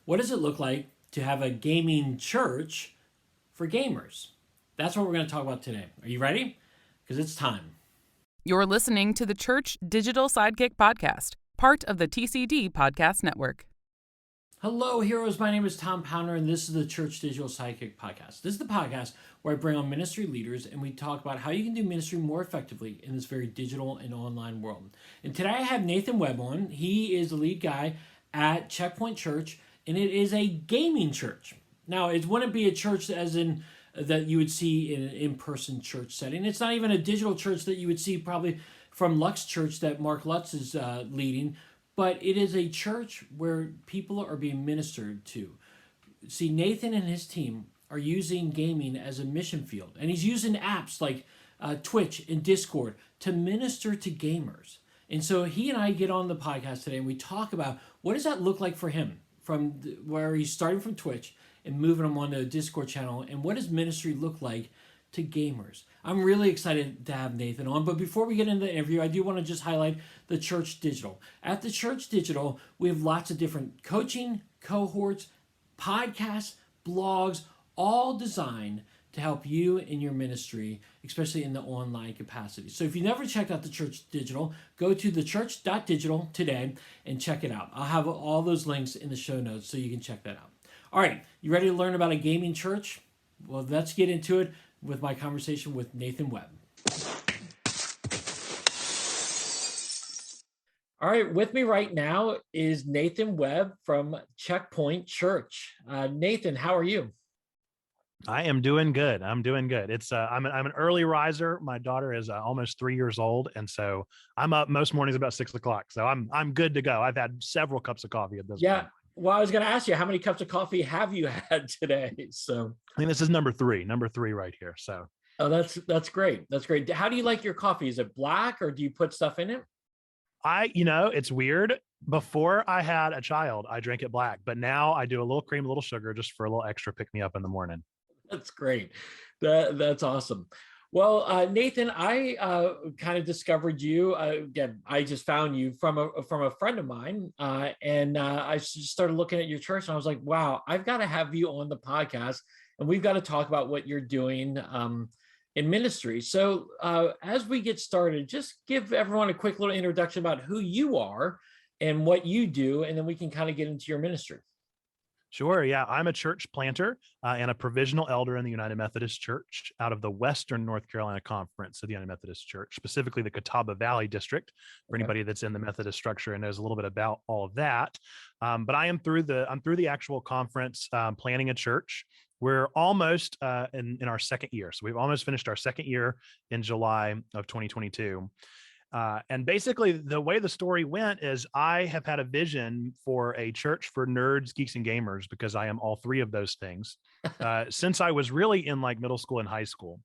What does it look like to have a gaming church for gamers? That's what we're going to talk about today. Are you ready? Because it's time. You're listening to the Church Digital Sidekick Podcast, part of the TCD Podcast Network. Hello, heroes. My name is Tom Pounder, and this is the Church Digital Sidekick Podcast. This is the podcast where I bring on ministry leaders and we talk about how you can do ministry more effectively in this very digital and online world. And today I have Nathan Webb on. He is the lead guy at Checkpoint Church, and it is a gaming church. Now, it wouldn't be a church as in that you would see in an in-person church setting. It's not even a digital church that you would see probably from Lux Church that Mark Lutz is leading, but it is a church where people are being ministered to. See, Nathan and his team are using gaming as a mission field, and he's using apps like Twitch and Discord to minister to gamers. And so he and I get on the podcast today and we talk about what does that look like for him from where he's starting from Twitch and moving them onto a Discord channel, and what does ministry look like to gamers. I'm really excited to have Nathan on, but before we get into the interview, I do want to just highlight the Church Digital. At the Church Digital, we have lots of different coaching, cohorts, podcasts, blogs, all designed to help you in your ministry, especially in the online capacity. So if you never checked out the Church Digital, go to thechurch.digital today and check it out. I'll have all those links in the show notes so you can check that out. All right, you ready to learn about a gaming church? Well, let's get into it with my conversation with Nathan Webb. All right, with me right now is Nathan Webb from Checkpoint Church. Nathan, how are you? I am doing good. I'm doing good. It's I'm an early riser. My daughter is almost 3 years old, and so I'm up most mornings about 6 o'clock. So I'm good to go. I've had several cups of coffee at this point. Well, I was going to ask you, how many cups of coffee have you had today? So I think this is number three right here. So that's great. That's great. How do you like your coffee? Is it black or do you put stuff in it? It's weird. Before I had a child, I drank it black, but now I do a little cream, a little sugar, just for a little extra pick me up in the morning. That's great. That's awesome. Well, Nathan, I kind of discovered you. Again, I just found you from a friend of mine, and I just started looking at your church, and I was like, "Wow, I've got to have you on the podcast, and we've got to talk about what you're doing in ministry." So, as we get started, just give everyone a quick little introduction about who you are and what you do, and then we can kind of get into your ministry. Sure. Yeah. I'm a church planter and a provisional elder in the United Methodist Church out of the Western North Carolina Conference of the United Methodist Church, specifically the Catawba Valley District, for anybody that's in the Methodist structure and knows a little bit about all of that. But I'm through the actual conference planning a church. We're almost in our second year. So we've almost finished our second year in July of 2022. And basically the way the story went is I have had a vision for a church for nerds, geeks, and gamers, because I am all three of those things since I was really in like middle school and high school.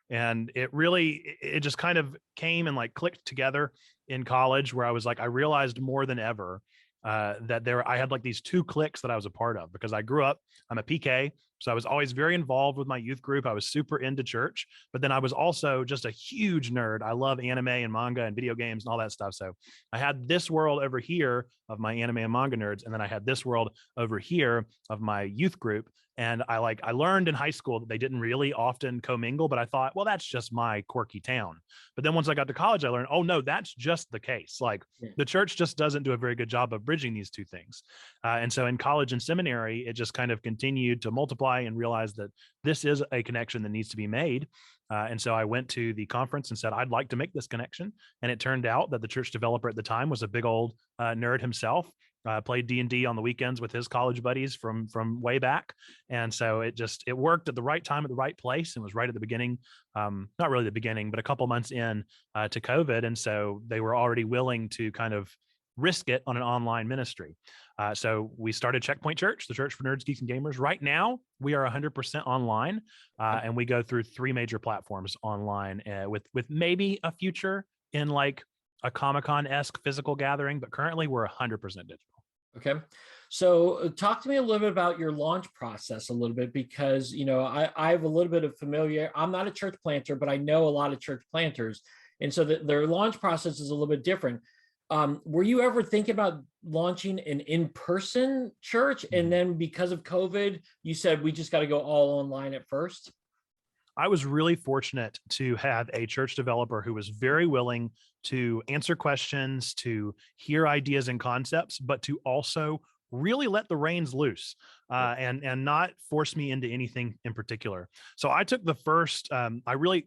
And it just kind of came and like clicked together in college, where I was like, I realized more than ever that I had like these two cliques that I was a part of, because I grew up, I'm a PK. So I was always very involved with my youth group. I was super into church, but then I was also just a huge nerd. I love anime and manga and video games and all that stuff. So I had this world over here of my anime and manga nerds, and then I had this world over here of my youth group. And I learned in high school that they didn't really often commingle, but I thought, well, that's just my quirky town. But then once I got to college, I learned, oh no, that's just the case. Like the church just doesn't do a very good job of bridging these two things. And so in college and seminary, it just kind of continued to multiply and realize that this is a connection that needs to be made. And so I went to the conference and said, I'd like to make this connection. And it turned out that the church developer at the time was a big old nerd himself. Played D&D on the weekends with his college buddies from way back. And so it worked at the right time at the right place, and was right at the beginning, not really the beginning, but a couple months in to COVID. And so they were already willing to kind of risk it on an online ministry. So we started Checkpoint Church, the church for nerds, geeks, and gamers. Right now, we are 100% online, and we go through three major platforms online with maybe a future in like a Comic-Con-esque physical gathering, but currently we're 100% digital. Okay. So talk to me a little bit about your launch process a little bit, because, I have a little bit of familiar, I'm not a church planter, but I know a lot of church planters. And so their launch process is a little bit different. Were you ever thinking about launching an in-person church? And then because of COVID, you said we just got to go all online at first? I was really fortunate to have a church developer who was very willing to answer questions, to hear ideas and concepts, but to also really let the reins loose and not force me into anything in particular. So I took the first.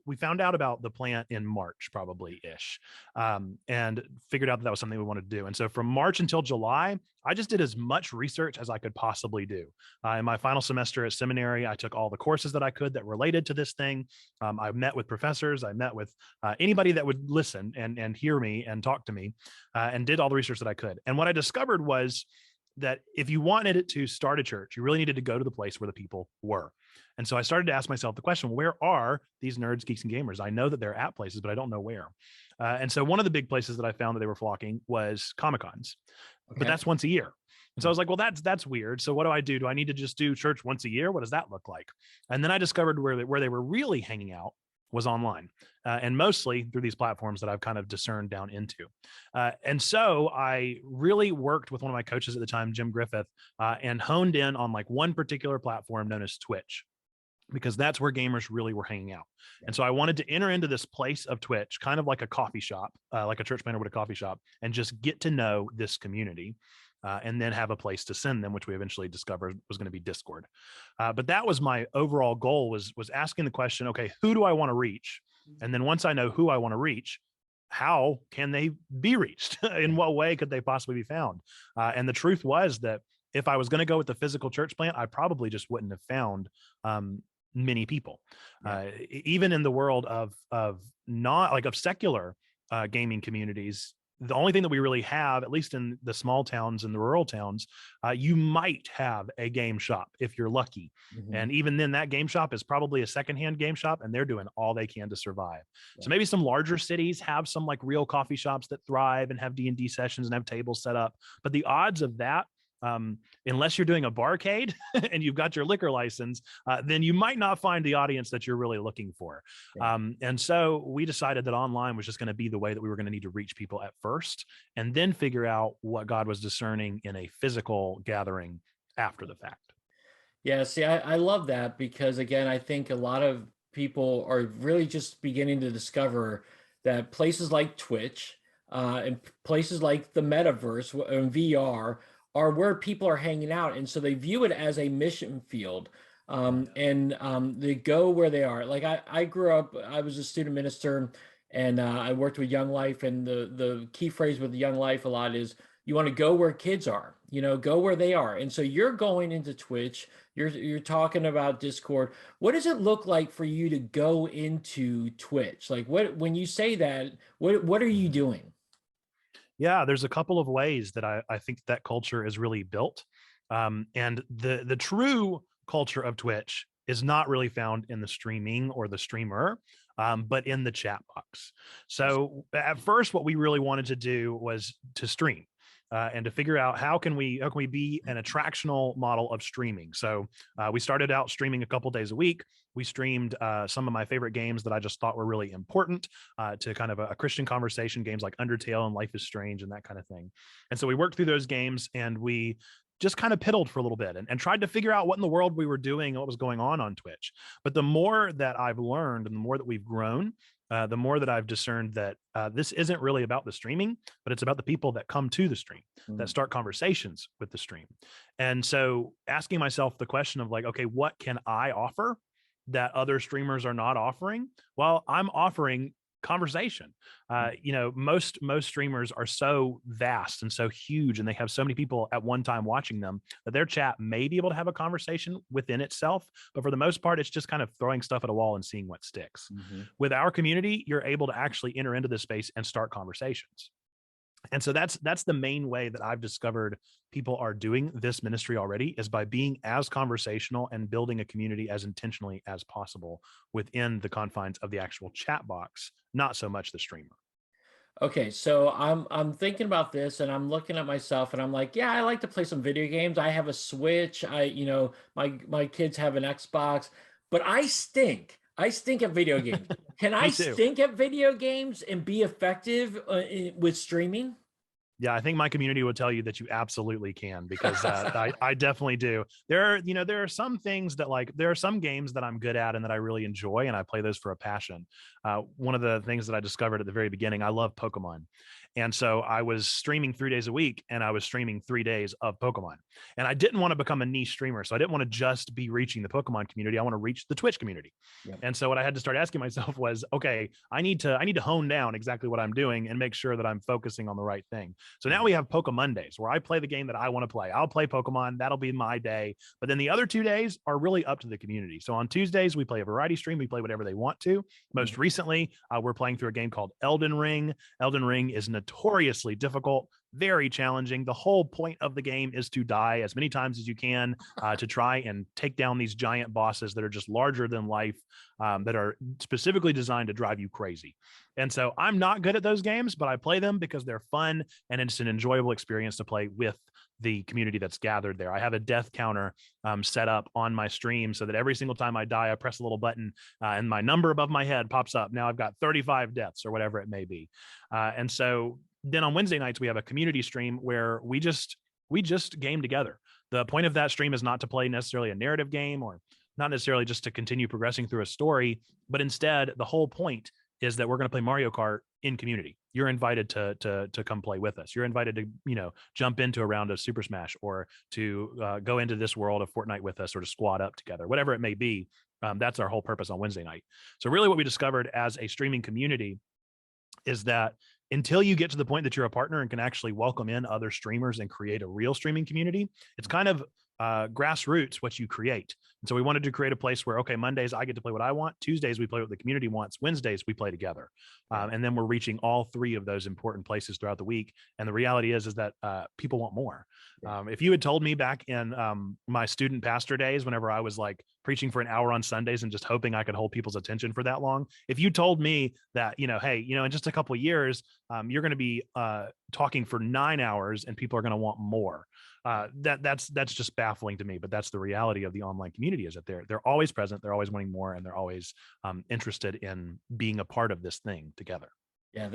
We found out about the plant in March, probably ish, and figured out that was something we wanted to do. And so from March until July, I just did as much research as I could possibly do. In my final semester at seminary, I took all the courses that I could that related to this thing. I met with professors. I met with anybody that would listen and hear me and talk to me, and did all the research that I could. And what I discovered was that if you wanted it to start a church, you really needed to go to the place where the people were. And so I started to ask myself the question, where are these nerds, geeks, and gamers? I know that they're at places, but I don't know where. And so one of the big places that I found that they were flocking was Comic-Cons, but that's once a year. And so I was like, well, that's weird. So what do I do? Do I need to just do church once a year? What does that look like? And then I discovered where they were really hanging out was online, and mostly through these platforms that I've kind of discerned down into. And so I really worked with one of my coaches at the time, Jim Griffith, and honed in on like one particular platform known as Twitch, because that's where gamers really were hanging out. And so I wanted to enter into this place of Twitch, kind of like a coffee shop, like a church planter would a coffee shop, and just get to know this community. And then have a place to send them, which we eventually discovered was going to be Discord. But that was my overall goal, was asking the question, okay, who do I want to reach? And then once I know who I want to reach, how can they be reached? In what way could they possibly be found? And the truth was that if I was going to go with the physical church plant, I probably just wouldn't have found many people. Even in the world of not like of secular gaming communities, the only thing that we really have, at least in the small towns and the rural towns, you might have a game shop if you're lucky. And even then, that game shop is probably a secondhand game shop, and they're doing all they can to survive. So maybe some larger cities have some like real coffee shops that thrive and have D&D sessions and have tables set up. But the odds of that, unless you're doing a barcade and you've got your liquor license, then you might not find the audience that you're really looking for. And so we decided that online was just going to be the way that we were going to need to reach people at first, and then figure out what God was discerning in a physical gathering after the fact. Yeah, see, I love that because, again, I think a lot of people are really just beginning to discover that places like Twitch and places like the metaverse and VR are where people are hanging out. And so they view it as a mission field. And they go where they are. Like I grew up, I was a student minister, and I worked with Young Life. And the key phrase with Young Life a lot is, you want to go where kids are, go where they are. And so you're going into Twitch, you're talking about Discord. What does it look like for you to go into Twitch? Like when you say that, what are you doing? Yeah, there's a couple of ways that I think that culture is really built. And the true culture of Twitch is not really found in the streaming or the streamer, but in the chat box. So at first, what we really wanted to do was to stream. And to figure out how can we be an attractional model of streaming. So we started out streaming a couple days a week. We streamed some of my favorite games that I just thought were really important to kind of a Christian conversation, games like Undertale and Life is Strange and that kind of thing. And so we worked through those games, and we just kind of piddled for a little bit and tried to figure out what in the world we were doing and what was going on Twitch. But the more that I've learned and the more that we've grown, the more that I've discerned that this isn't really about the streaming, but it's about the people that come to the stream, that start conversations with the stream. And so asking myself the question of like, okay, what can I offer that other streamers are not offering? Well, I'm offering conversation. Most streamers are so vast and so huge, and they have so many people at one time watching them, that their chat may be able to have a conversation within itself, but for the most part, it's just kind of throwing stuff at a wall and seeing what sticks. With our community, you're able to actually enter into this space and start conversations. And so that's the main way that I've discovered people are doing this ministry already, is by being as conversational and building a community as intentionally as possible within the confines of the actual chat box, not so much the streamer. Okay, so I'm thinking about this, and I'm looking at myself, and I'm like, yeah, I like to play some video games. I have a Switch. My kids have an Xbox, but I stink. I stink at video games. Can I stink at video games and be effective with streaming? Yeah, I think my community would tell you that you absolutely can, because I definitely do. There are some things that, like, there are some games that I'm good at and that I really enjoy, and I play those for a passion. One of the things that I discovered at the very beginning, I love Pokemon. And so I was streaming 3 days a week, and I was streaming 3 days of Pokemon. And I didn't want to become a niche streamer. So I didn't want to just be reaching the Pokemon community. I want to reach the Twitch community. Yep. And so what I had to start asking myself was, okay, I need to hone down exactly what I'm doing and make sure that I'm focusing on the right thing. So now we have Pokemon Mondays, where I play the game that I want to play. I'll play Pokemon. That'll be my day. But then the other 2 days are really up to the community. So on Tuesdays, we play a variety stream. We play whatever they want to. Most recently, we're playing through a game called Elden Ring. Elden Ring is notoriously difficult, very challenging. The whole point of the game is to die as many times as you can, to try and take down these giant bosses that are just larger than life, that are specifically designed to drive you crazy. And so I'm not good at those games, but I play them because they're fun and it's an enjoyable experience to play with the community that's gathered there. I have a death counter set up on my stream so that every single time I die, I press a little button, and my number above my head pops up. Now I've got 35 deaths or whatever it may be. And so then on Wednesday nights, we have a community stream where we just game together. The point of that stream is not to play necessarily a narrative game, or not necessarily just to continue progressing through a story, but instead the whole point is that we're going to play Mario Kart in community. You're invited to come play with us. You're invited to, jump into a round of Super Smash, or to go into this world of Fortnite with us, or to squad up together, whatever it may be. That's our whole purpose on Wednesday night. So really what we discovered as a streaming community is that until you get to the point that you're a partner and can actually welcome in other streamers and create a real streaming community, it's kind of grassroots what you create. And so we wanted to create a place where, okay, Mondays I get to play what I want. Tuesdays we play what the community wants. Wednesdays we play together. And then we're reaching all three of those important places throughout the week. And the reality is that people want more. If you had told me back in my student pastor days, whenever I was like preaching for an hour on Sundays and just hoping I could hold people's attention for that long, if you told me that, hey, in just a couple of years, you're going to be talking for 9 hours and people are going to want more. That's just baffling to me, but that's the reality of the online community, is that they're always present, they're always wanting more, and they're always interested in being a part of this thing together. Yeah,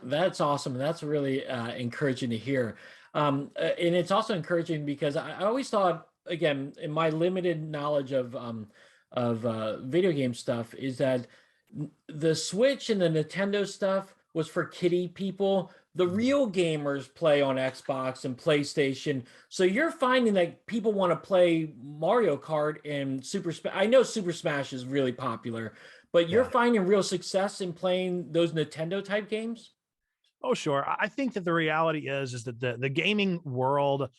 that's awesome. That's really encouraging to hear. And it's also encouraging because I always thought, again, in my limited knowledge of video game stuff, is that the Switch and the Nintendo stuff was for kiddie people. The real gamers play on Xbox and PlayStation. So you're finding that people want to play Mario Kart and Super Smash. I know Super Smash is really popular, but you're finding real success in playing those Nintendo type games? Oh, sure. I think that the reality is that the gaming world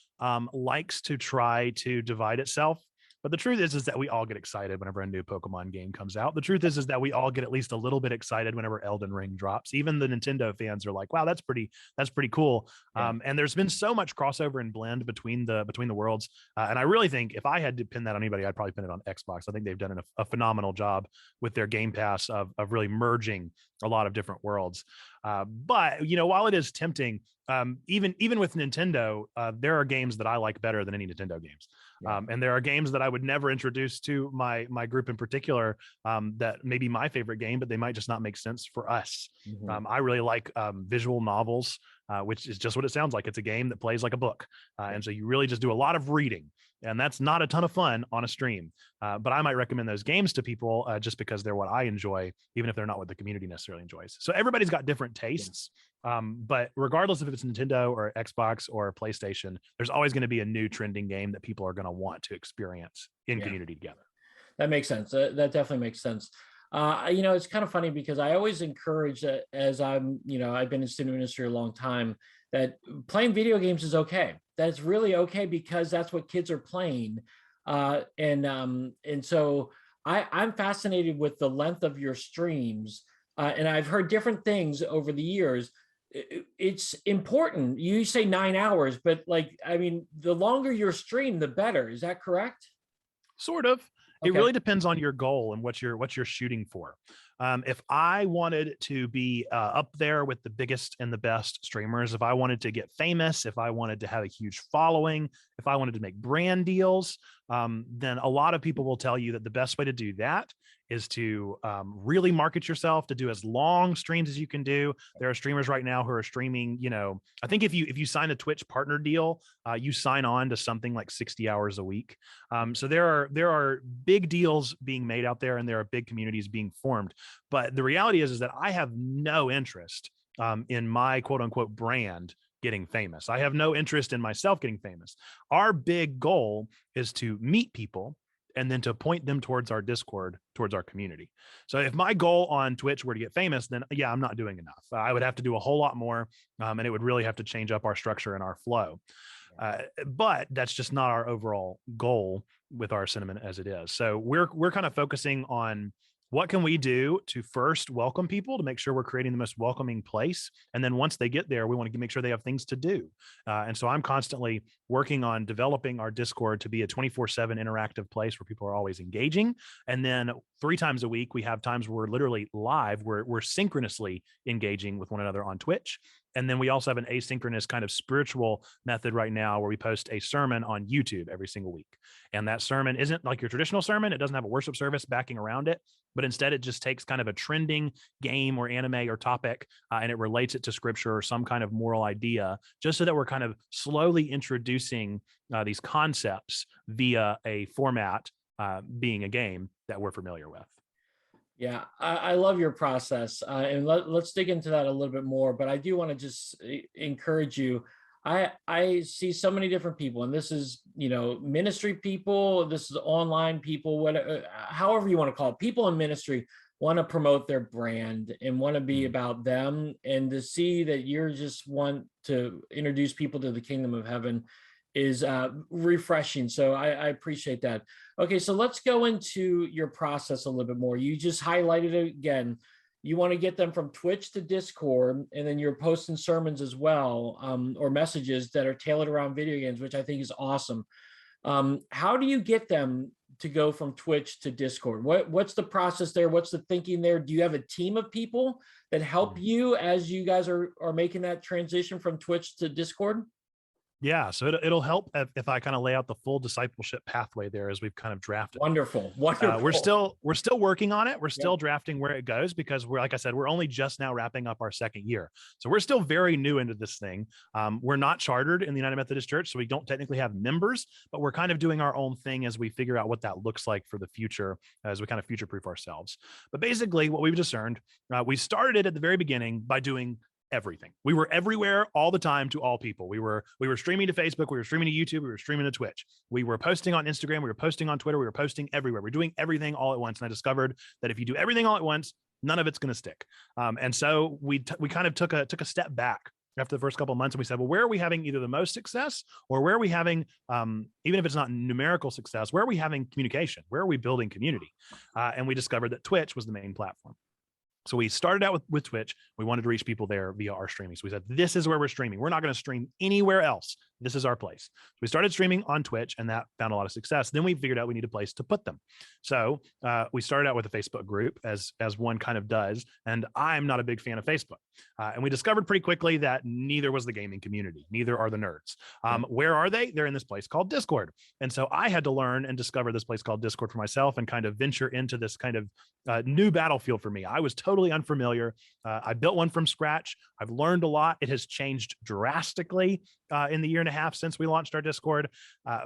likes to try to divide itself. But the truth is that we all get excited whenever a new Pokemon game comes out. The truth is that we all get at least a little bit excited whenever Elden Ring drops. Even the Nintendo fans are like, "Wow, that's pretty cool." Yeah. And there's been so much crossover and blend between the worlds. And I really think if I had to pin that on anybody, I'd probably pin it on Xbox. I think they've done a phenomenal job with their Game Pass of really merging a lot of different worlds. But while it is tempting, even with Nintendo, there are games that I like better than any Nintendo games. Yeah. And there are games that I would never introduce to my group in particular, that may be my favorite game, but they might just not make sense for us. Mm-hmm. I really like visual novels, which is just what it sounds like. It's a game that plays like a book. And so you really just do a lot of reading. And that's not a ton of fun on a stream. But I might recommend those games to people just because they're what I enjoy, even if they're not what the community necessarily enjoys. So everybody's got different tastes. But regardless if it's Nintendo or Xbox or PlayStation, there's always going to be a new trending game that people are going to want to experience in community together. That makes sense. That definitely makes sense. It's kind of funny because I always encourage that, as I've been in student ministry a long time, that playing video games is okay. That's really okay because that's what kids are playing. And so I'm fascinated with the length of your streams. And I've heard different things over the years. It's important. You say 9 hours, but the longer your stream, the better. Is that correct? Sort of. Okay. It really depends on your goal and what you're shooting for. If I wanted to be up there with the biggest and the best streamers, if I wanted to get famous, if I wanted to have a huge following, if I wanted to make brand deals, then a lot of people will tell you that the best way to do that is to really market yourself, to do as long streams as you can do. There are streamers right now who are streaming, I think if you sign a Twitch partner deal, you sign on to something like 60 hours a week. So there are big deals being made out there, and there are big communities being formed. But the reality is that I have no interest in my quote unquote brand getting famous. I have no interest in myself getting famous. Our big goal is to meet people and then to point them towards our Discord, towards our community. So if my goal on Twitch were to get famous, then yeah, I'm not doing enough. I would have to do a whole lot more, and it would really have to change up our structure and our flow. But that's just not our overall goal with our sentiment as it is. So we're kind of focusing on what can we do to first welcome people, to make sure we're creating the most welcoming place. And then once they get there, we want to make sure they have things to do. And so I'm constantly working on developing our Discord to be a 24/7 interactive place where people are always engaging. And then 3 times a week, we have times where we're literally live, where we're synchronously engaging with one another on Twitch. And then we also have an asynchronous kind of spiritual method right now where we post a sermon on YouTube every single week. And that sermon isn't like your traditional sermon. It doesn't have a worship service backing around it, but instead it just takes kind of a trending game or anime or topic, and it relates it to scripture or some kind of moral idea, just so that we're kind of slowly introducing these concepts via a format, being a game that we're familiar with. Yeah, I love your process, and let's dig into that a little bit more. But I do want to just encourage you. I see so many different people, and this is ministry people, this is online people, whatever, however you want to call it. People in ministry want to promote their brand and want to be about them, and to see that you're just want to introduce people to the kingdom of heaven is refreshing. So I appreciate that. Okay, so let's go into your process a little bit more. You just highlighted it again. You want to get them from Twitch to Discord, and then you're posting sermons as well, or messages that are tailored around video games, which I think is awesome. How do you get them to go from Twitch to Discord? What's the process there? What's the thinking there? Do you have a team of people that help you as you guys are making that transition from Twitch to Discord? Yeah, so it'll help if I kind of lay out the full discipleship pathway there as we've kind of drafted. Wonderful. We're still working on it. We're still Yep. drafting where it goes, because like I said, we're only just now wrapping up our 2nd year. So we're still very new into this thing. We're not chartered in the United Methodist Church, so we don't technically have members, but we're kind of doing our own thing as we figure out what that looks like for the future, as we kind of future-proof ourselves. But basically what we've discerned, we started at the very beginning by doing everything. We were everywhere all the time to all people. We were streaming to Facebook, we were streaming to YouTube, we were streaming to Twitch. We were posting on Instagram, we were posting on Twitter, we were posting everywhere. We're doing everything all at once. And I discovered that if you do everything all at once, none of it's going to stick. And so we kind of took a step back after the first couple of months, and we said, well, where are we having either the most success, or where are we having, even if it's not numerical success, where are we having communication? Where are we building community? And we discovered that Twitch was the main platform. So we started out with Twitch. We wanted to reach people there via our streaming. So we said, this is where we're streaming. We're not going to stream anywhere else. This is our place. So we started streaming on Twitch, and that found a lot of success. Then we figured out we need a place to put them. So we started out with a Facebook group, as one kind of does. And I'm not a big fan of Facebook. And we discovered pretty quickly that neither was the gaming community. Neither are the nerds. Where are they? They're in this place called Discord. And so I had to learn and discover this place called Discord for myself, and kind of venture into this kind of new battlefield for me. I was totally unfamiliar. I built one from scratch. I've learned a lot. It has changed drastically in the year and a half since we launched our Discord,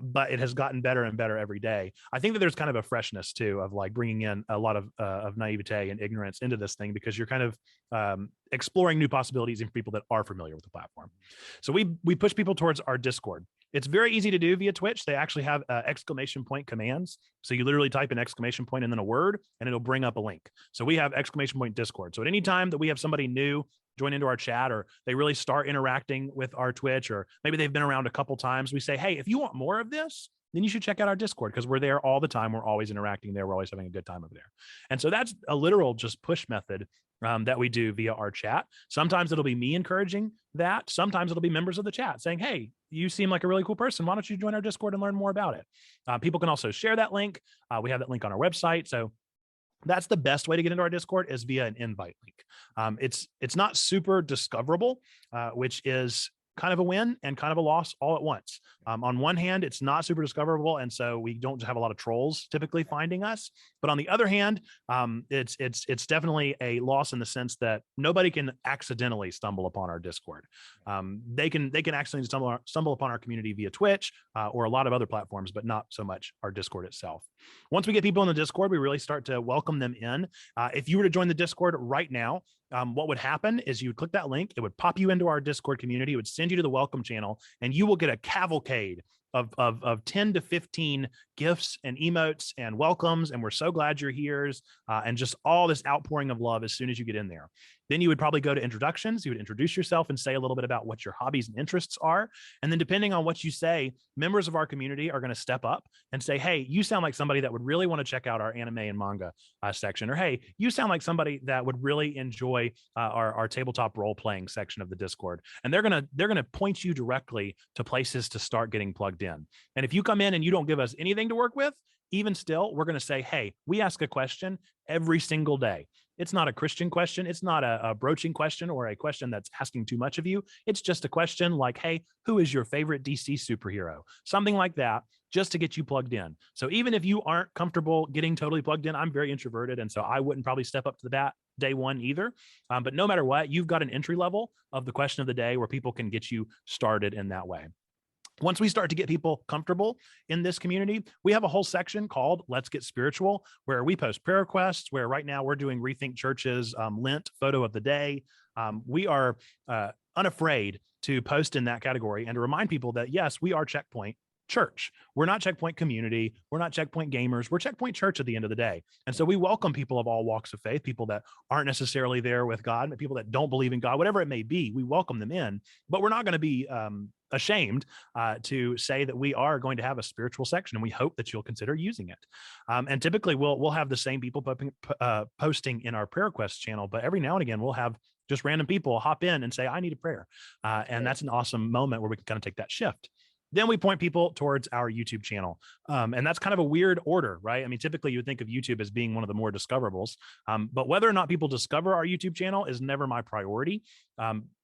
but it has gotten better and better every day. I think that there's kind of a freshness too, of like bringing in a lot of naivete and ignorance into this thing, because you're kind of exploring new possibilities in people that are familiar with the platform. So we push people towards our Discord. It's very easy to do via Twitch. They actually have exclamation point commands. So you literally type an exclamation point and then a word, and it'll bring up a link. So we have exclamation point Discord. So at any time that we have somebody new join into our chat, or they really start interacting with our Twitch, or maybe they've been around a couple times, we say, hey, if you want more of this, then you should check out our Discord, because we're there all the time. We're always interacting there. We're always having a good time over there. And so that's a literal just push method that we do via our chat. Sometimes it'll be me encouraging that. Sometimes it'll be members of the chat saying, hey, you seem like a really cool person. Why don't you join our Discord and learn more about it? People can also share that link. We have that link on our website. So that's the best way to get into our Discord, is via an invite link. It's not super discoverable, which is kind of a win and kind of a loss all at once. On one hand, it's not super discoverable, and so we don't have a lot of trolls typically finding us. But on the other hand, it's definitely a loss in the sense that nobody can accidentally stumble upon our Discord. They can accidentally stumble upon our community via Twitch or a lot of other platforms, but not so much our Discord itself. Once we get people in the Discord, we really start to welcome them in. If you were to join the Discord right now, what would happen is you would click that link, it would pop you into our Discord community, it would send you to the welcome channel, and you will get a cavalcade of 10 to 15 gifts and emotes and welcomes, and we're so glad you're here, and just all this outpouring of love as soon as you get in there. Then you would probably go to introductions. You would introduce yourself and say a little bit about what your hobbies and interests are. And then depending on what you say, members of our community are going to step up and say, hey, you sound like somebody that would really want to check out our anime and manga section. Or, hey, you sound like somebody that would really enjoy our tabletop role-playing section of the Discord. And they're gonna point you directly to places to start getting plugged in. And if you come in and you don't give us anything to work with, even still, we're going to say, hey, we ask a question every single day. It's not a Christian question. It's not a broaching question or a question that's asking too much of you. It's just a question like, hey, who is your favorite DC superhero? Something like that, just to get you plugged in. So even if you aren't comfortable getting totally plugged in, I'm very introverted, and so I wouldn't probably step up to the bat day one either. But no matter what, you've got an entry level of the question of the day where people can get you started in that way. Once we start to get people comfortable in this community, we have a whole section called Let's Get Spiritual, where we post prayer requests, where right now we're doing Rethink Church's Lent photo of the day. We are unafraid to post in that category and to remind people that, yes, we are Checkpoint Church. We're not Checkpoint Community. We're not Checkpoint Gamers. We're Checkpoint Church at the end of the day. And so we welcome people of all walks of faith, people that aren't necessarily there with God, people that don't believe in God, whatever it may be, we welcome them in. But we're not going to be ashamed to say that we are going to have a spiritual section, and we hope that you'll consider using it. And typically we'll have the same people posting in our prayer requests channel, but every now and again we'll have just random people hop in and say, I need a prayer. And that's an awesome moment where we can kind of take that shift. Then we point people towards our YouTube channel. And that's kind of a weird order, right? I mean, typically you would think of YouTube as being one of the more discoverables, but whether or not people discover our YouTube channel is never my priority.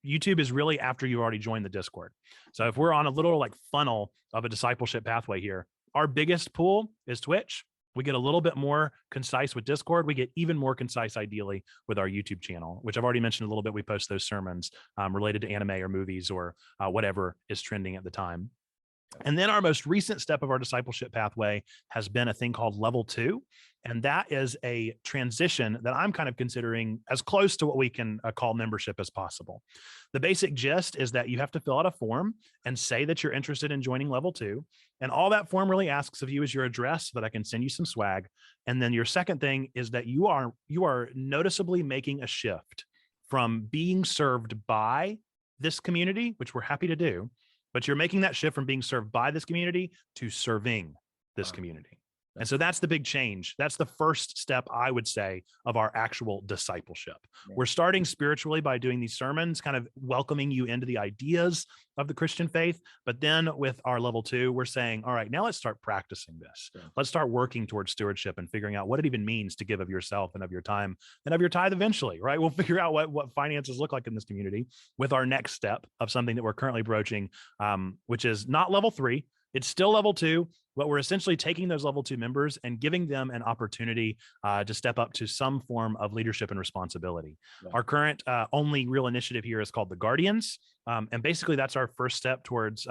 YouTube is really after you already joined the Discord. So if we're on a little like funnel of a discipleship pathway here, our biggest pool is Twitch. We get a little bit more concise with Discord. We get even more concise, ideally, with our YouTube channel, which I've already mentioned a little bit. We post those sermons related to anime or movies or whatever is trending at the time. And then our most recent step of our discipleship pathway has been a thing called Level 2. And that is a transition that I'm kind of considering as close to what we can call membership as possible. The basic gist is that you have to fill out a form and say that you're interested in joining Level 2. And all that form really asks of you is your address so that I can send you some swag. And then your second thing is that you are noticeably making a shift from being served by this community, which we're happy to do, but you're making that shift from being served by this community to serving this community. And so that's the big change. That's the first step, I would say, of our actual discipleship. Yeah. We're starting spiritually by doing these sermons, kind of welcoming you into the ideas of the Christian faith. But then with our Level 2, we're saying, all right, now let's start practicing this. Yeah. Let's start working towards stewardship and figuring out what it even means to give of yourself and of your time and of your tithe eventually, right? We'll figure out what finances look like in this community with our next step of something that we're currently broaching, which is not Level 3. It's still Level 2, but we're essentially taking those Level 2 members and giving them an opportunity to step up to some form of leadership and responsibility. Yeah. Our current only real initiative here is called the Guardians. And basically that's our first step towards,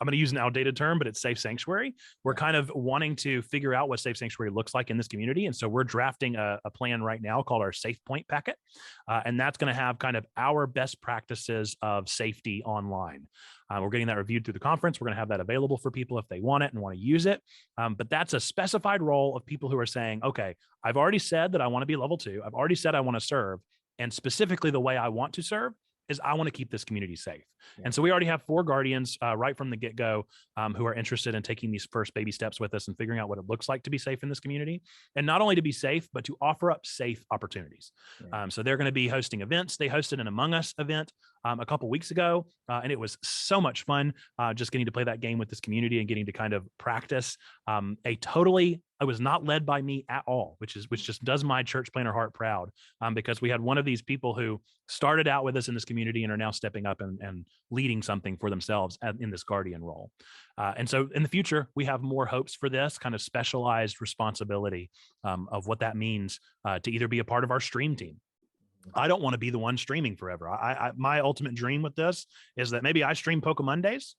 I'm going to use an outdated term, but it's safe sanctuary. We're kind of wanting to figure out what safe sanctuary looks like in this community. And so we're drafting a plan right now called our Safe Point packet. And that's going to have kind of our best practices of safety online. We're getting that reviewed through the conference. We're going to have that available for people if they want it and want to use it. But that's a specified role of people who are saying, okay, I've already said that I want to be Level 2. I've already said I want to serve. And specifically the way I want to serve is I want to keep this community safe. Yeah. And so we already have 4 guardians right from the get-go who are interested in taking these first baby steps with us and figuring out what it looks like to be safe in this community. And not only to be safe, but to offer up safe opportunities. Yeah. So they're going to be hosting events. They hosted an Among Us event a couple weeks ago, and it was so much fun just getting to play that game with this community and getting to kind of practice a totally It was not led by me at all, which just does my church planter heart proud, because we had one of these people who started out with us in this community and are now stepping up and leading something for themselves in this guardian role. And so in the future, we have more hopes for this kind of specialized responsibility of what that means to either be a part of our stream team. I don't want to be the one streaming forever. My ultimate dream with this is that maybe I stream Poke Mondays,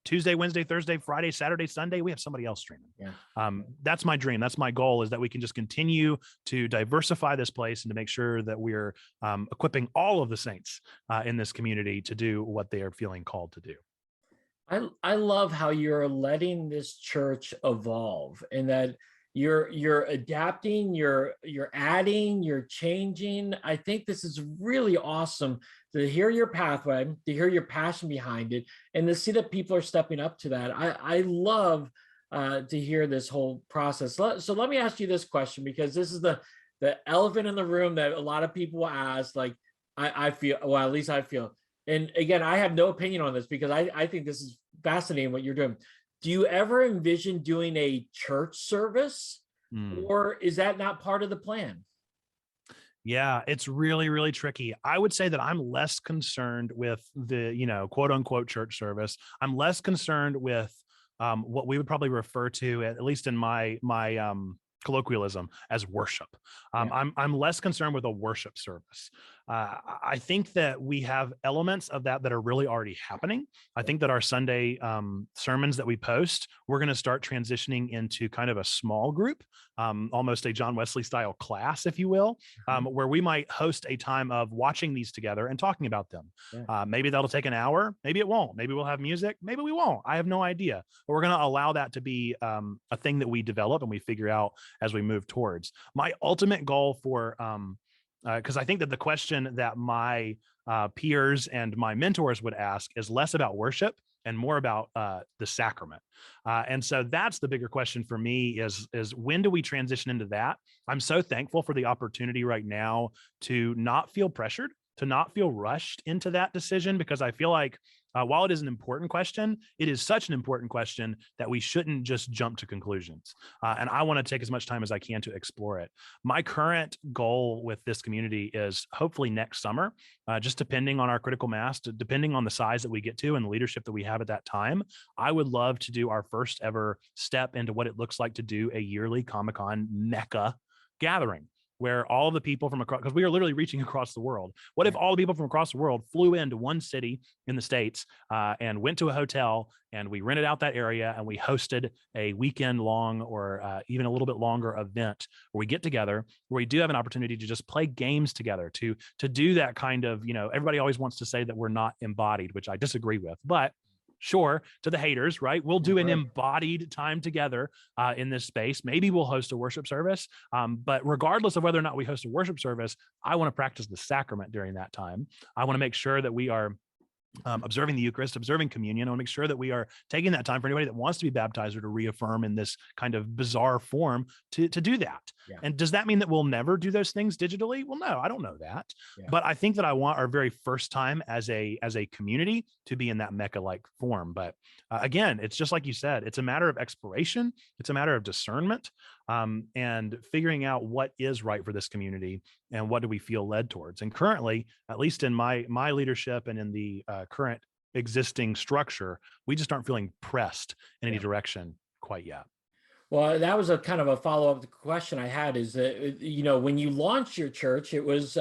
Tuesday, Wednesday, Thursday, Friday, Saturday, Sunday, we have somebody else streaming. Yeah. That's my dream. That's my goal, is that we can just continue to diversify this place and to make sure that we're equipping all of the saints in this community to do what they are feeling called to do. I love how you're letting this church evolve, and that you're adapting, you're adding, you're changing. I think this is really awesome to hear your pathway, to hear your passion behind it, and to see that people are stepping up to that. I love to hear this whole process. So let me ask you this question, because this is the elephant in the room that a lot of people ask. Like I feel, well, at least I feel. And again, I have no opinion on this, because I think this is fascinating what you're doing. Do you ever envision doing a church service, or is that not part of the plan? Yeah, it's really, really tricky. I would say that I'm less concerned with the, quote unquote church service. I'm less concerned with what we would probably refer to, at least in my colloquialism, as worship. I'm less concerned with a worship service. I think that we have elements of that are really already happening. I think that our Sunday sermons that we post, we're going to start transitioning into kind of a small group, almost a John Wesley style class, if you will, where we might host a time of watching these together and talking about them. Maybe that'll take an hour. Maybe it won't. Maybe we'll have music. Maybe we won't. I have no idea. But we're going to allow that to be a thing that we develop and we figure out as we move towards. My ultimate goal for because I think that the question that my peers and my mentors would ask is less about worship and more about the sacrament. And so that's the bigger question for me, is when do we transition into that? I'm so thankful for the opportunity right now to not feel pressured, to not feel rushed into that decision, because I feel like while it is an important question, it is such an important question that we shouldn't just jump to conclusions. And I want to take as much time as I can to explore it. My current goal with this community is hopefully next summer, just depending on our critical mass, depending on the size that we get to and the leadership that we have at that time, I would love to do our first ever step into what it looks like to do a yearly Comic-Con Mecca gathering, where all of the people from across, because we are literally reaching across the world. What if all the people from across the world flew into one city in the States and went to a hotel, and we rented out that area and we hosted a weekend long or even a little bit longer event where we get together, where we do have an opportunity to just play games together, to do that kind of, everybody always wants to say that we're not embodied, which I disagree with, but sure, to the haters, right? We'll do an embodied time together in this space. Maybe we'll host a worship service. But regardless of whether or not we host a worship service, I want to practice the sacrament during that time. I want to make sure that we are observing the Eucharist, observing communion. I want to make sure that we are taking that time for anybody that wants to be baptized or to reaffirm in this kind of bizarre form to do that. Yeah. And does that mean that we'll never do those things digitally? Well, no, I don't know that. Yeah. But I think that I want our very first time as a community to be in that Mecca-like form. But again, it's just like you said, it's a matter of exploration. It's a matter of discernment and figuring out what is right for this community and what do we feel led towards. And currently, at least in my leadership and in the current existing structure, we just aren't feeling pressed in any direction quite yet. Well, that was a kind of a follow-up question I had, is that, when you launched your church, it was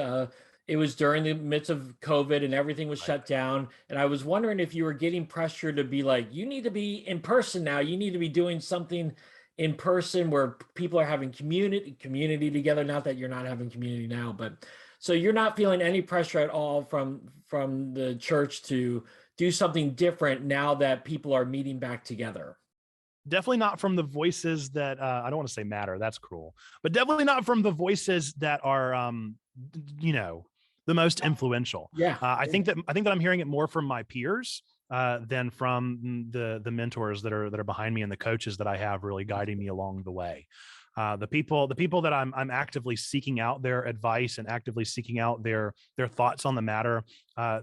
during the midst of COVID and everything was shut down. And I was wondering if you were getting pressure to be like, you need to be in person now. You need to be doing something in person where people are having community together. Not that you're not having community now, but so you're not feeling any pressure at all from the church to do something different now that people are meeting back together. Definitely not from the voices that I don't want to say matter. That's cruel, but definitely not from the voices that are, the most influential. Yeah. I think that I'm hearing it more from my peers than from the mentors that are behind me and the coaches that I have really guiding me along the way. The people that I'm actively seeking out their advice and actively seeking out their thoughts on the matter,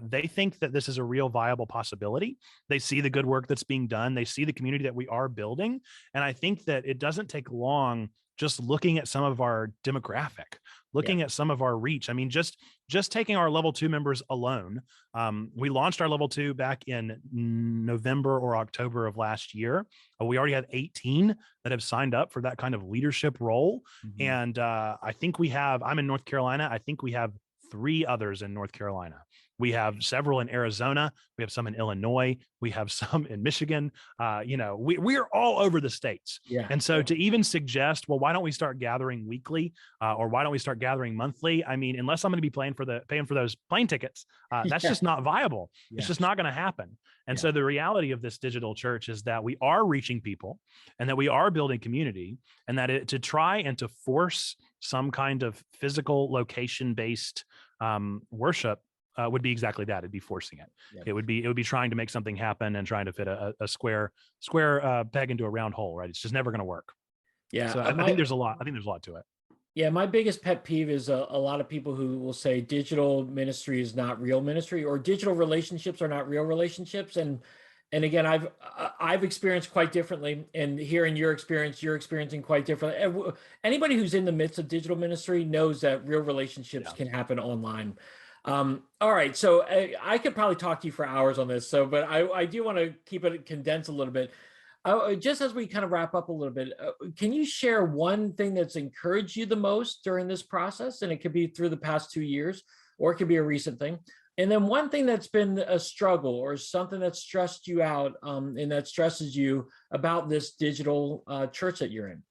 they think that this is a real viable possibility. They see the good work that's being done. They see the community that we are building. And I think that it doesn't take long just looking at some of our demographic, looking at some of our reach. I mean, just taking our level 2 members alone. We launched our level 2 back in November or October of last year. We already have 18 that have signed up for that kind of leadership role. And I think I'm in North Carolina. I think we have 3 others in North Carolina. We have several in Arizona. We have some in Illinois. We have some in Michigan. We are all over the states. And so to even suggest, well, why don't we start gathering weekly, or why don't we start gathering monthly? I mean, unless I'm going to be paying for those plane tickets, that's just not viable. It's just not going to happen. And so the reality of this digital church is that we are reaching people, and that we are building community, and that to try and to force some kind of physical location-based worship would be exactly that. It'd be forcing it. It would be trying to make something happen and trying to fit a square peg into a round hole, right? It's just never going to work. So I think there's a lot. I think there's a lot to it. Yeah, my biggest pet peeve is a lot of people who will say digital ministry is not real ministry, or digital relationships are not real relationships. And again, I've experienced quite differently, and hearing your experience, you're experiencing quite differently. Anybody who's in the midst of digital ministry knows that real relationships can happen online. All right, so I could probably talk to you for hours on this. But I do want to keep it condensed a little bit. Just as we kind of wrap up a little bit, can you share one thing that's encouraged you the most during this process? And it could be through the past 2 years, or it could be a recent thing. And then one thing that's been a struggle, or something that stressed you out, and that stresses you about this digital church that you're in.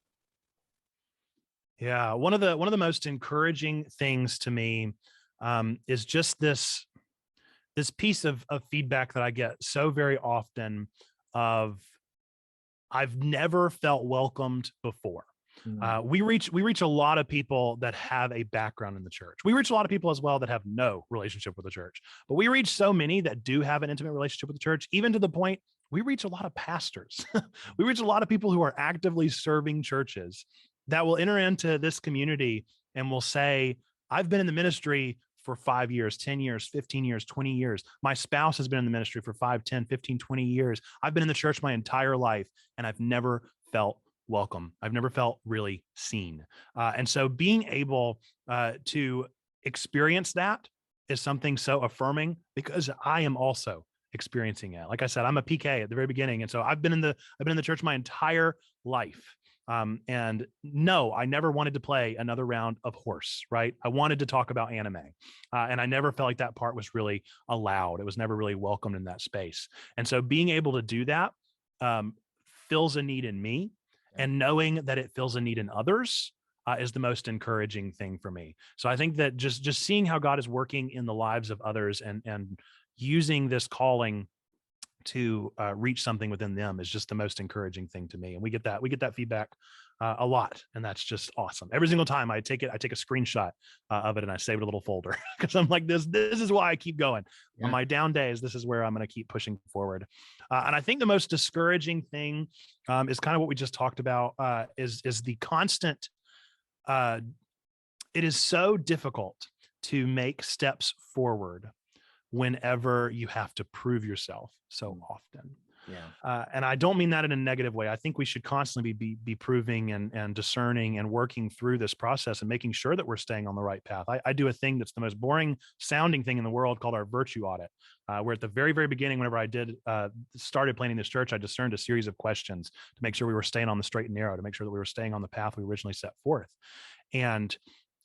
Yeah, one of the most encouraging things to me is just this piece of feedback that I get so very often of, I've never felt welcomed before. We reach a lot of people that have a background in the church. We reach a lot of people as well that have no relationship with the church, but we reach so many that do have an intimate relationship with the church, even to the point we reach a lot of pastors. We reach a lot of people who are actively serving churches that will enter into this community and will say, I've been in the ministry for 5 years, 10 years, 15 years, 20 years. My spouse has been in the ministry for 5, 10, 15, 20 years. I've been in the church my entire life, and I've never felt welcome. I've never felt really seen. And so being able to experience that is something so affirming, because I am also experiencing it. Like I said, I'm a PK at the very beginning. And so I've been in the church my entire life. And no, I never wanted to play another round of horse, right? I wanted to talk about anime. And I never felt like that part was really allowed. It was never really welcomed in that space. And so being able to do that fills a need in me, and knowing that it fills a need in others is the most encouraging thing for me. So I think that just seeing how God is working in the lives of others and using this calling to reach something within them is just the most encouraging thing to me. And we get that feedback a lot, and that's just awesome. Every single time I take a screenshot of it, and I save it in a little folder, because I'm like, this is why I keep going. On my down days, this is where I'm going to keep pushing forward. And I think the most discouraging thing is kind of what we just talked about, is the constant. It is so difficult to make steps forward whenever you have to prove yourself so often. And I don't mean that in a negative way. I think we should constantly be proving and discerning and working through this process and making sure that we're staying on the right path. I do a thing that's the most boring sounding thing in the world called our virtue audit, where at the very, very beginning, whenever I started planning this church, I discerned a series of questions to make sure we were staying on the straight and narrow, to make sure that we were staying on the path we originally set forth. And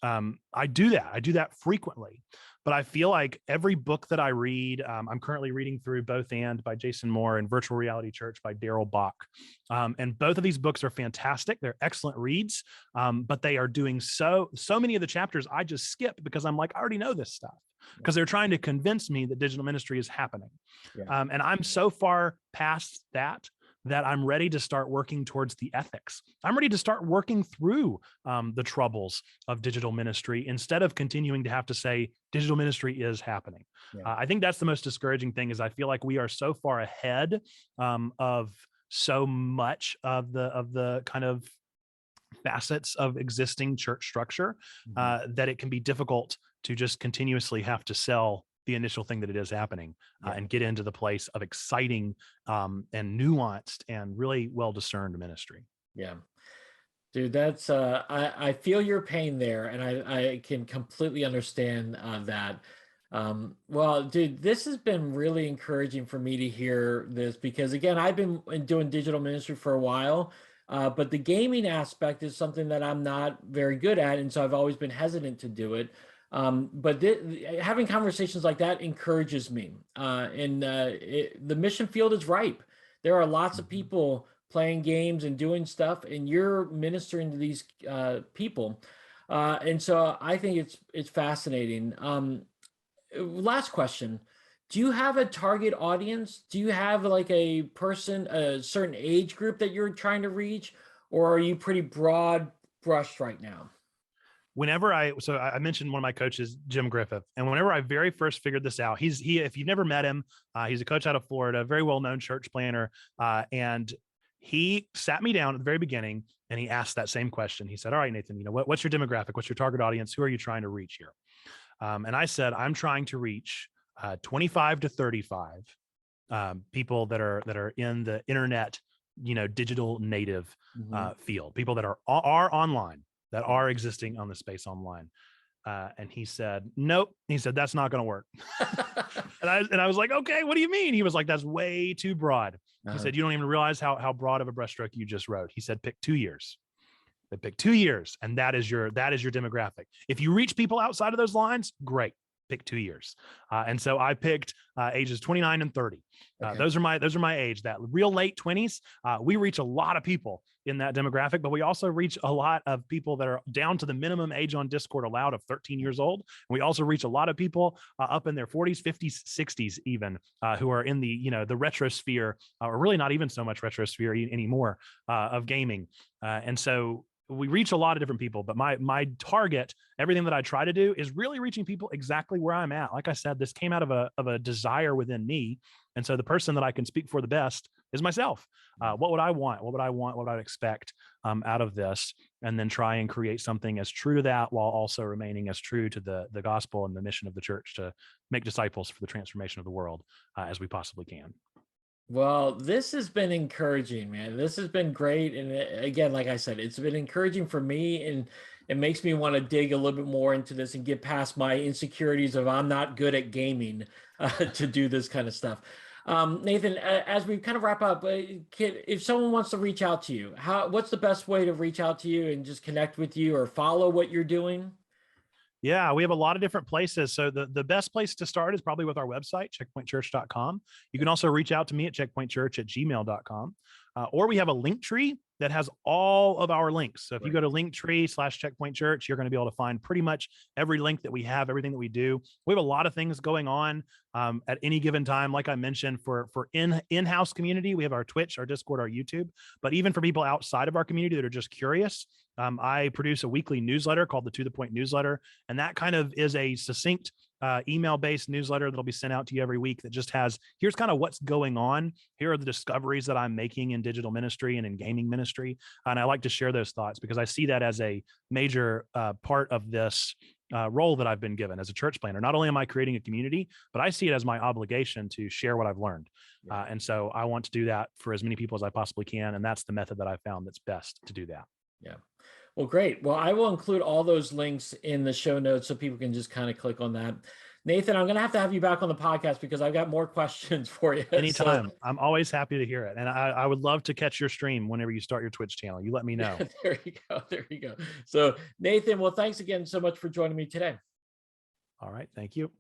I do that frequently. But I feel like every book that I read, I'm currently reading through Both And by Jason Moore and Virtual Reality Church by Daryl Bach. And both of these books are fantastic. They're excellent reads, but they are doing so many of the chapters I just skip, because I'm like, I already know this stuff, because they're trying to convince me that digital ministry is happening. And I'm so far past that I'm ready to start working towards the ethics. I'm ready to start working through the troubles of digital ministry, instead of continuing to have to say digital ministry is happening. I think that's the most discouraging thing, is I feel like we are so far ahead of so much of the kind of facets of existing church structure, that it can be difficult to just continuously have to sell the initial thing that it is happening, and get into the place of exciting, and nuanced and really well discerned ministry. Yeah. Dude, that's I feel your pain there, and I can completely understand that. Well, dude, this has been really encouraging for me to hear this because again, I've been doing digital ministry for a while, but the gaming aspect is something that I'm not very good at, and so I've always been hesitant to do it. But having conversations like that encourages me, and the mission field is ripe. There are lots of people playing games and doing stuff, and you're ministering to these people, and so I think it's fascinating. Last question: do you have a target audience? Do you have like a person, a certain age group that you're trying to reach, or are you pretty broad brushed right now? So I mentioned one of my coaches, Jim Griffith, and whenever I very first figured this out, if you've never met him, he's a coach out of Florida, very well known church planner, and he sat me down at the very beginning and he asked that same question. He said, "All right, Nathan, what's your demographic? What's your target audience? Who are you trying to reach here?" And I said, "I'm trying to reach 25 to 35 people that are in the internet, digital native field, people that are online, that are existing on the space online." And he said, "Nope." He said, "That's not going to work." and I was like, "Okay, what do you mean?" He was like, "That's way too broad." He said, "You don't even realize how broad of a brushstroke you just wrote." He said, "Pick 2 years. They pick 2 years, and that is your demographic. If you reach people outside of those lines, great. Pick 2 years." And so I picked ages 29 and 30. Okay. Those are my age. That real late 20s. We reach a lot of people in that demographic, but we also reach a lot of people that are down to the minimum age on Discord allowed of 13 years old. And we also reach a lot of people up in their 40s, 50s, 60s, even who are in the retro sphere, or really not even so much retro sphere anymore, of gaming. And so we reach a lot of different people, but my target, everything that I try to do, is really reaching people exactly where I'm at. Like I said, this came out of a desire within me. And so the person that I can speak for the best is myself. What would I want? What would I expect out of this? And then try and create something as true to that, while also remaining as true to the gospel and the mission of the church to make disciples for the transformation of the world as we possibly can. Well, this has been encouraging, man. This has been great. And again, like I said, it's been encouraging for me, and it makes me want to dig a little bit more into this and get past my insecurities of I'm not good at gaming to do this kind of stuff. Nathan, as we kind of wrap up, if someone wants to reach out to you, what's the best way to reach out to you and just connect with you or follow what you're doing? Yeah, we have a lot of different places. So the best place to start is probably with our website, checkpointchurch.com. You can also reach out to me at checkpointchurch@gmail.com. Or we have a link tree that has all of our links. So if you go to linktree/checkpointchurch, you're going to be able to find pretty much every link that we have, everything that we do. We have a lot of things going on at any given time. Like I mentioned, for in-house community, we have our Twitch, our Discord, our YouTube. But even for people outside of our community that are just curious, I produce a weekly newsletter called the To The Point newsletter. And that kind of is a succinct email-based newsletter that'll be sent out to you every week that just has, here's kind of what's going on. Here are the discoveries that I'm making in digital ministry and in gaming ministry. And I like to share those thoughts because I see that as a major part of this role that I've been given as a church planner. Not only am I creating a community, but I see it as my obligation to share what I've learned. And so I want to do that for as many people as I possibly can. And that's the method that I found that's best to do that. Yeah. Well, great. Well, I will include all those links in the show notes so people can just kind of click on that. Nathan, I'm going to have you back on the podcast because I've got more questions for you. Anytime. So, I'm always happy to hear it. And I would love to catch your stream whenever you start your Twitch channel. You let me know. There you go. There you go. So Nathan, well, thanks again so much for joining me today. All right. Thank you.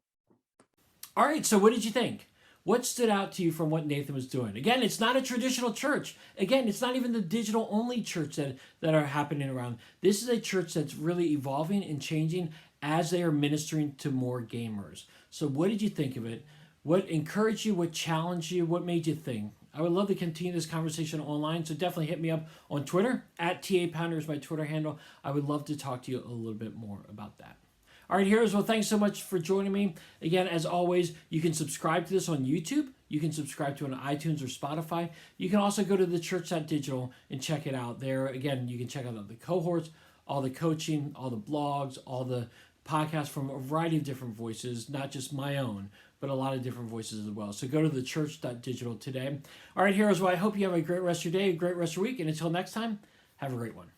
All right. So what did you think? What stood out to you from what Nathan was doing? Again, it's not a traditional church. Again, it's not even the digital only church that are happening around. This is a church that's really evolving and changing as they are ministering to more gamers. So what did you think of it? What encouraged you? What challenged you? What made you think? I would love to continue this conversation online, so definitely hit me up on Twitter. @TAPounder is my Twitter handle. I would love to talk to you a little bit more about that. All right, heroes, well, thanks so much for joining me. Again, as always, you can subscribe to this on YouTube. you can subscribe to it on iTunes or Spotify. You can also go to thechurch.digital and check it out. There, again, you can check out the cohorts, all the coaching, all the blogs, all the podcasts from a variety of different voices, not just my own, but a lot of different voices as well. So go to thechurch.digital today. All right, heroes, well, I hope you have a great rest of your day, a great rest of your week, and until next time, have a great one.